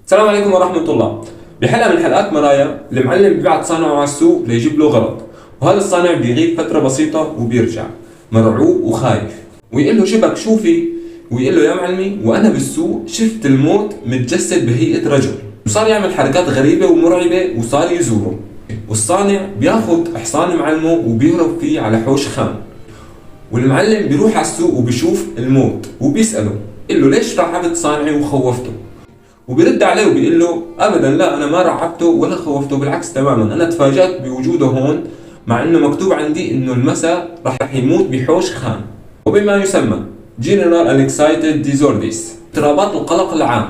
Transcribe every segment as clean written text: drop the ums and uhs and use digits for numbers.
السلام عليكم ورحمة الله. بحلقة من حلقات مرايا المعلم بيبعت صانعه على السوق ليجيب له غلط، وهذا الصانع بيغيب فترة بسيطة وبيرجع مرعوب وخايف ويقول له شبك شوفي، ويقول له يا معلمي وأنا بالسوق شفت الموت متجسد بهيئة رجل، وصار يعمل حركات غريبة ومرعبة وصار يزوره. والصانع بياخد حصان معلمه وبيهرب فيه على حوش خان، والمعلم بيروح على السوق وبيشوف الموت وبيسأله قل له ليش رعبت صانعي وخوفته؟ وبيرد عليه وبيقول له ابدا لا انا ما رعبته ولا خوفته، بالعكس تماما انا تفاجأت بوجوده هون مع انه مكتوب عندي انه المساء راح يموت بحوش خان وبما يسمى General Anxiety Disorders، اضطرابات القلق العام،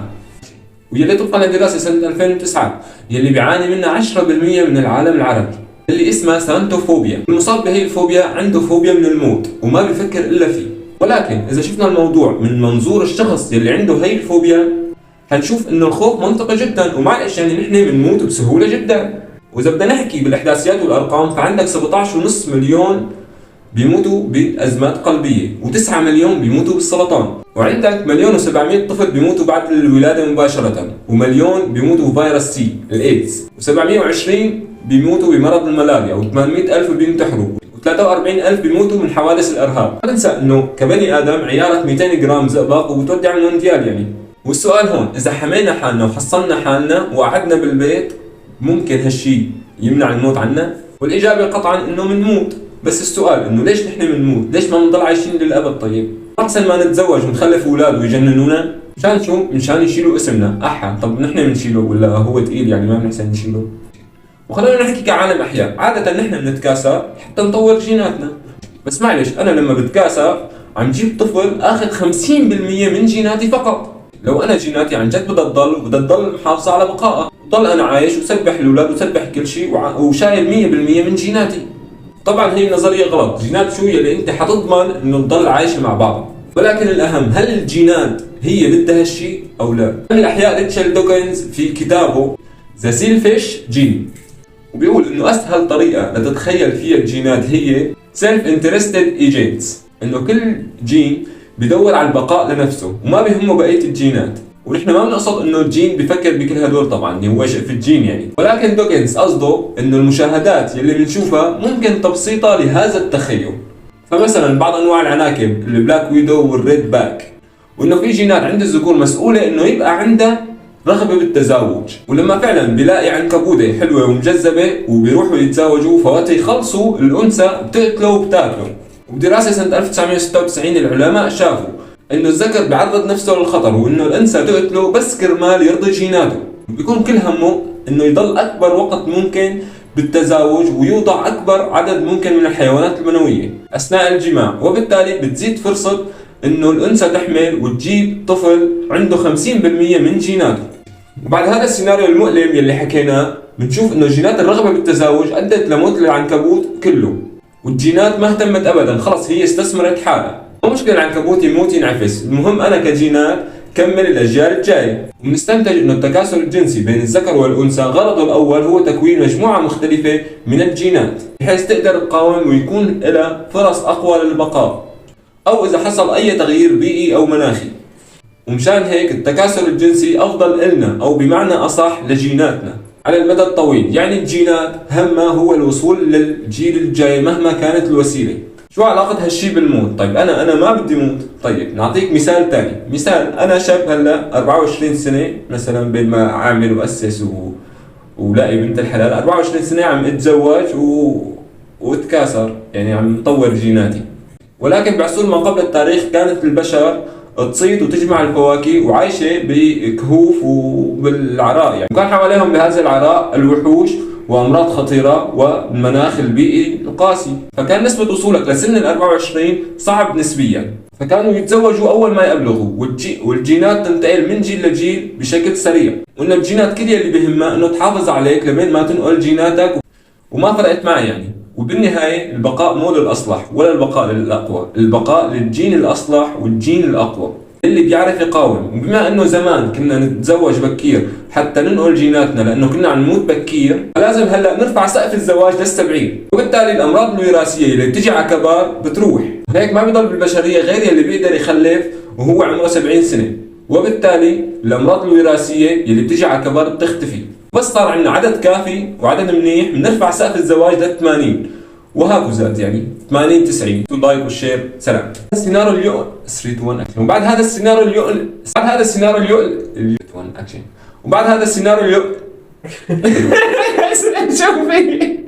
واللي طبقا لدراسة سنة 2009 يلي بيعاني منها 10% من العالم العربي اللي اسمها سانتوفوبيا. المصاب بهي الفوبيا عنده فوبيا من الموت وما بيفكر الا فيه. ولكن اذا شفنا الموضوع من منظور الشخص يلي عنده هي الفوبيا هنشوف انه الخوف منطقي جدا، ومعلش يعني نحن بنموت بسهوله جدا. واذا بدنا نحكي بالاحداثيات والارقام فعندك 17.5 مليون بيموتوا بازمات قلبيه، و9 مليون بيموتوا بالسرطان، وعندك 1,700,000 طفل بيموتوا بعد الولاده مباشره، ومليون بيموتوا بفيروس سي الايدز، و720 بيموتوا بمرض الملاريا، و800,000 بينتحروا، و43,000 بيموتوا من حوادث الارهاب. لا تنسى انه كبني ادم عيارك 200 جرام زئبق وبتودع المونديال يعني. والسؤال هون اذا حمينا حالنا وحصلنا حالنا وقعدنا بالبيت ممكن هالشي يمنع الموت عنا؟ والاجابه قطعا انه بنموت، بس السؤال انه ليش نحن بنموت؟ ليش ما بنضل عايشين للابد؟ طيب احسن ما نتزوج ونخلف اولاد ويجننونا مشان شو؟ مشان يشيلوا اسمنا. طب نحن بنشيله ولا هو ثقيل يعني ما بنحسن نشيله؟ وخلونا نحكي كعالم احياء، عاده نحن بنتكاسى حتى نطور جيناتنا، بس معلش انا لما بتكاسى عم جيب طفل اخذ 50% من جيناتي فقط. لو انا جيناتي عن جد بدها تضل محافظه على بقائها، وضل انا عايش وسبح الاولاد وسبح كل شيء وشايل 100% من جيناتي. طبعا هي النظريه غلط، جينات شو يلي انت حتضمن انه تضل عايشه مع بعضها؟ ولكن الاهم هل الجينات هي بدها هالشيء او لا؟ الاحياء ريتشارد دوكنز في كتابه ذا سيلفيش جين وبيقول انه اسهل طريقه لتتخيل فيها الجينات هي سيلف انترستد ايجنتس، انه كل جين بدور على البقاء لنفسه وما بيهمه بقيه الجينات. ونحن ما بنقصد انه الجين بفكر بكل هدول طبعا، هو شيء في الجين يعني، ولكن دوكنز قصده انه المشاهدات يلي بنشوفها ممكن تبسيطها لهذا التخيل. فمثلا بعض انواع العناكب البلاك ويدو والريد باك، وانه في جينات عند الذكور مسؤوله انه يبقى عنده رغبه بالتزاوج، ولما فعلا بيلاقي عنكبوده حلوه ومجذبه وبيروحوا يتزاوجوا فوقت يخلصوا الانثى بتقتله وبتاكله. وبدراسه سنه 1996 العلماء شافوا انه الذكر بيعرض نفسه للخطر وانه الانثى تقتله بس كرمال يرضي جيناته، وبيكون كل همه انه يضل اكبر وقت ممكن بالتزاوج ويوضع اكبر عدد ممكن من الحيوانات المنويه اثناء الجماع، وبالتالي بتزيد فرصه انه الانثى تحمل وتجيب طفل عنده 50% من جيناته. وبعد هذا السيناريو المؤلم يلي حكيناه بنشوف انه جينات الرغبه بالتزاوج ادت لموت العنكبوت كله، والجينات ما اهتمت ابدا، خلص هي استثمرت حالها. مو مشكله العنكبوت يموت ينعفس، المهم انا كجينات كمل الاجيال الجايه. وبنستنتج انه التكاثر الجنسي بين الذكر والانثى غرضه الاول هو تكوين مجموعه مختلفه من الجينات بحيث تقدر تقاوم ويكون لها فرص اقوى للبقاء، او اذا حصل اي تغيير بيئي او مناخي. ومشان هيك التكاثر الجنسي افضل إلنا او بمعنى اصح لجيناتنا على المدى الطويل، يعني الجينات همها هو الوصول للجيل الجاي مهما كانت الوسيله. شو علاقة هالشي بالموت؟ طيب انا ما بدي موت. طيب نعطيك مثال ثاني، مثال انا شاب هلا 24 سنه مثلا بين ما اعمل واسس ولاقي بنت الحلال، 24 سنه عم اتزوج واتكاثر يعني عم طور جيناتي. ولكن بعصور ما قبل التاريخ كانت البشر تصيد وتجمع الفواكه وعايشه بكهوف وبالعراء يعني، وكان حواليهم بهذا العراء الوحوش وامراض خطيره والمناخ البيئي القاسي، فكان نسبه وصولك لسن ال 24 صعب نسبيا، فكانوا يتزوجوا اول ما يبلغوا والجينات تنتقل من جيل لجيل بشكل سريع، وان الجينات كل اللي بيهمها انه تحافظ عليك لبين ما تنقل جيناتك، وما فرقت معي يعني. وبالنهايه البقاء مو للاصلح ولا البقاء للاقوى، البقاء للجين الاصلح والجين الاقوى اللي بيعرف يقاوم. وبما انه زمان كنا نتزوج بكير حتى ننقل جيناتنا لانه كنا عم نموت بكير، فلازم هلا نرفع سقف الزواج لل70، وبالتالي الامراض الوراثيه اللي بتجي على كبار بتروح، هيك ما بيضل بالبشريه غير اللي بيقدر يخلف وهو عمره 70 سنه. وبالتالي الأمراض الوراثية اللي بتجي على كبر بتختفي. بس صار عندنا عدد كافي وعدد منيح بنرفع سقف الزواج ل 80 وهاكو زاد يعني 80 90. لايك والشير. سلام. السيناريو اليوم 3 2 1 اكشن. وبعد هذا السيناريو اليوم وبعد هذا السيناريو شوفي